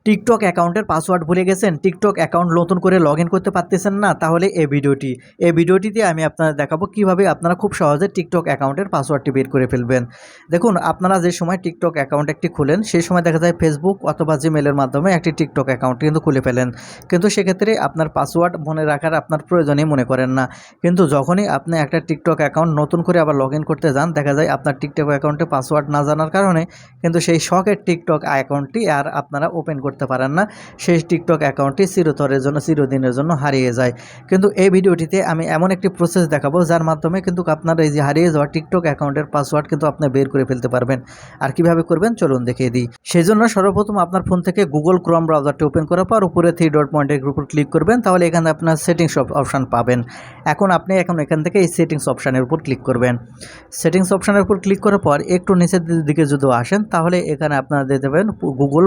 TikTok অ্যাকাউন্টের password ভুলে গেছেন, টিকটক অ্যাকাউন্ট নতুন করে লগ ইন করতে পারতেছেন না, তাহলে এই ভিডিওটিতে আমি আপনাদের দেখাবো কিভাবে আপনারা খুব সহজে টিকটক অ্যাকাউন্টের পাসওয়ার্ডটি বের করে ফেলবেন। দেখুন, আপনারা যে সময় টিকটক অ্যাকাউন্ট একটি খুলেন সেই সময় দেখা যায় ফেসবুক অথবা জিমেলের মাধ্যমে একটি টিকটক অ্যাকাউন্ট কিন্তু খুলে ফেলেন, কিন্তু সেক্ষেত্রে আপনার পাসওয়ার্ড মনে রাখার আপনার প্রয়োজনই মনে করেন না। কিন্তু যখনই আপনি একটা টিকটক অ্যাকাউন্ট নতুন করে আবার লগ ইন করতে যান, দেখা যায় আপনার টিকটক অ্যাকাউন্টে পাসওয়ার্ড না জানার কারণে কিন্তু সেই শখের টিকটক অ্যাকাউন্টটি আর আপনারা ওপেন করতে পারেন না। সেই টিকটক অ্যাকাউন্টটি চিরদিনের জন্য হারিয়ে যায়। কিন্তু এই ভিডিওটিতে আমি এমন একটি প্রসেস দেখাবো যার মাধ্যমে কিন্তু আপনার এই যে হারিয়ে যাওয়া টিকটক অ্যাকাউন্টের পাসওয়ার্ড কিন্তু আপনি বের করে ফেলতে পারবেন। আর কিভাবে করবেন চলুন দেখিয়ে দিই। সেজন্য সর্বপ্রথম আপনার ফোন থেকে গুগল ক্রোম ব্রাউজারটি ওপেন করার পর উপরে 3 ডট পয়েন্টের উপর ক্লিক করবেন, তাহলে এখানে আপনার সেটিংস অপশান পাবেন। এখন এখান থেকে এই সেটিংস অপশানের উপর ক্লিক করবেন। সেটিংস অপশানের উপর ক্লিক করার পর একটু নিচের দিকে যদি আসেন, তাহলে এখানে আপনারা দিয়ে দেবেন গুগল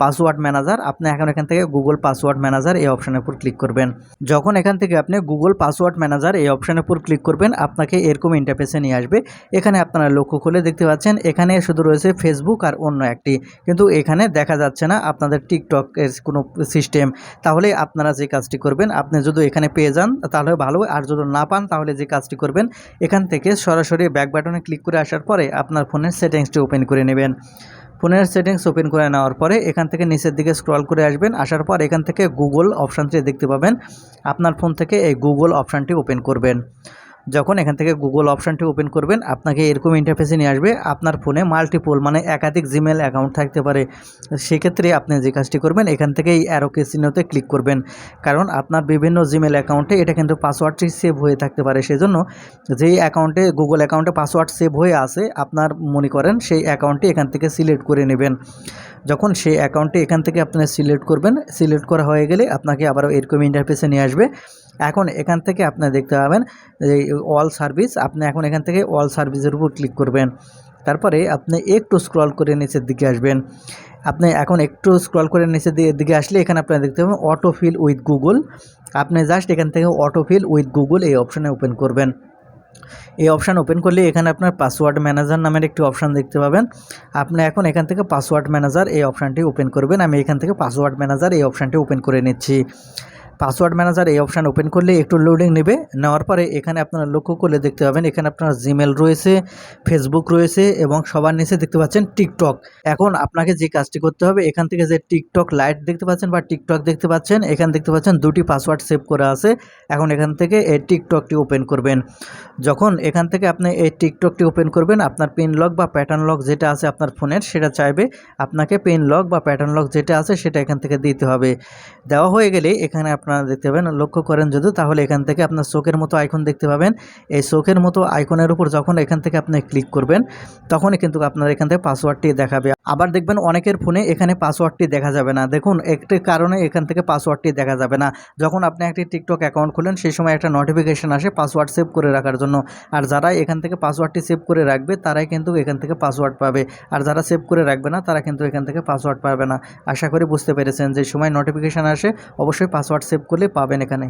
পাসওয়ার্ড ম্যানেজার। আপনি এখান থেকে গুগল পাসওয়ার্ড ম্যানেজার এই অপশানের উপর ক্লিক করবেন। যখন এখান থেকে আপনি গুগল পাসওয়ার্ড ম্যানেজার এই অপশানের উপর ক্লিক করবেন, আপনাকে এরকম ইন্টারফেসে নিয়ে আসবে। এখানে আপনারা লক্ষ্য করে দেখতে পাচ্ছেন এখানে শুধু রয়েছে ফেসবুক আর অন্য একটি, কিন্তু এখানে দেখা যাচ্ছে না আপনাদের টিকটক এর কোনো সিস্টেম। তাহলে আপনারা যে কাজটি করবেন, আপনি যদি এখানে পেয়ে যান তাহলে ভালো, আর যদি না পান তাহলে যে কাজটি করবেন, এখান থেকে সরাসরি ব্যাক বাটনে ক্লিক করে আসার পরে আপনার ফোনের সেটিংসটি ওপেন করে নেবেন। ফোনের সেটিংস ওপেন করে নেওয়ার পরে এখান থেকে নিচের দিকে স্ক্রল করে আসবেন। আসার পর এখান থেকে গুগল অপশানটি দেখতে পাবেন। আপনার ফোন থেকে এই গুগল অপশানটি ওপেন করবেন। যখন এখান থেকে গুগল অপশানটি ওপেন করবেন, আপনাকে এরকম ইন্টারফেসে নিয়ে আসবে। আপনার ফোনে মাল্টিপল মানে একাধিক জিমেল অ্যাকাউন্ট থাকতে পারে। সেক্ষেত্রে আপনি যে কাজটি করবেন, এখান থেকে এই অ্যারো কে চিহ্নতে ক্লিক করবেন, কারণ আপনার বিভিন্ন জিমেল অ্যাকাউন্টে এটা কিন্তু পাসওয়ার্ডটি সেভ হয়ে থাকতে পারে। সেজন্য যেই অ্যাকাউন্টে গুগল অ্যাকাউন্টে পাসওয়ার্ড সেভ হয়ে আছে আপনার মনে করেন, সেই অ্যাকাউন্টটি এখান থেকে সিলেক্ট করে নেবেন। যখন সেই অ্যাকাউন্টটি এখান থেকে আপনি সিলেক্ট করবেন, সিলেক্ট করা হয়ে গেলে আপনাকে আবারও এরকম ইন্টারফেসে নিয়ে আসবে। এখন এখান থেকে আপনি দেখতে পাবেন এই অল সার্ভিস। আপনি এখন এখান থেকে অল সার্ভিসের উপর ক্লিক করবেন। তারপরে আপনি একটু স্ক্রল করে নিচের দিকে আসবেন। আপনি এখন একটু স্ক্রল করে নিচের দিকে আসলে এখানে আপনারা দেখতে পাবেন অটো ফিল উইথ গুগল। আপনি জাস্ট এখান থেকে অটো ফিল উইথ গুগল এই অপশানে ওপেন করবেন। এই অপশান ওপেন করলে এখানে আপনার পাসওয়ার্ড ম্যানেজার নামের একটি অপশান দেখতে পাবেন। আপনি এখন এখান থেকে পাসওয়ার্ড ম্যানেজার এই অপশানটি ওপেন করবেন। আমি এখান থেকে পাসওয়ার্ড ম্যানেজার এই অপশানটি ওপেন করে নিচ্ছি। পাসওয়ার্ড ম্যানেজার এই অপশান ওপেন করলে একটু লোডিং নেবে। নেওয়ার পরে এখানে আপনারা লক্ষ্য করলে দেখতে পাবেন এখানে আপনার জিমেল রয়েছে, ফেসবুক রয়েছে এবং সবার নিচে দেখতে পাচ্ছেন টিকটক। এখন আপনাকে যে কাজটি করতে হবে, এখান থেকে যে টিকটক লাইট দেখতে পাচ্ছেন বা টিকটক দেখতে পাচ্ছেন, এখানে দেখতে পাচ্ছেন দুটি পাসওয়ার্ড সেভ করা আছে। এখন এখান থেকে এই টিকটকটি ওপেন করবেন। যখন এখান থেকে আপনি এই টিকটকটি ওপেন করবেন, আপনার পিন লক বা প্যাটার্ন লক যেটা আছে আপনার ফোনের সেটা চাইবে। আপনাকে পিন লক বা প্যাটার্ন লক যেটা আছে সেটা এখান থেকে দিতে হবে। দেওয়া হয়ে গেলে এখানে আপনারা দেখতে পাবেন, লক্ষ্য করেন যদি, তাহলে এখান থেকে আপনার চোখের মতো আইকন দেখতে পাবেন। এই চোখের মতো আইকনের উপর যখন এখান থেকে আপনি ক্লিক করবেন, তখনই কিন্তু আপনার এখান থেকে পাসওয়ার্ডটি দেখাবে। আবার দেখবেন অনেকের ফোনে এখানে পাসওয়ার্ডটি দেখা যাবে না। দেখুন, একটি কারণে এখান থেকে পাসওয়ার্ডটি দেখা যাবে না। যখন আপনি একটি টিকটক অ্যাকাউন্ট খুলেন সেই সময় একটা নোটিফিকেশন আসে পাসওয়ার্ড সেভ করে রাখার জন্য। আর যারা এখান থেকে পাসওয়ার্ডটি সেভ করে রাখবে তারাই কিন্তু এখান থেকে পাসওয়ার্ড পাবে, আর যারা সেভ করে রাখবে না তারা কিন্তু এখান থেকে পাসওয়ার্ড পাবে না। আশা করি বুঝতে পেরেছেন, যে সময় নোটিফিকেশান আসে অবশ্যই পাসওয়ার্ড সেভ করলে পাবেন এখানে।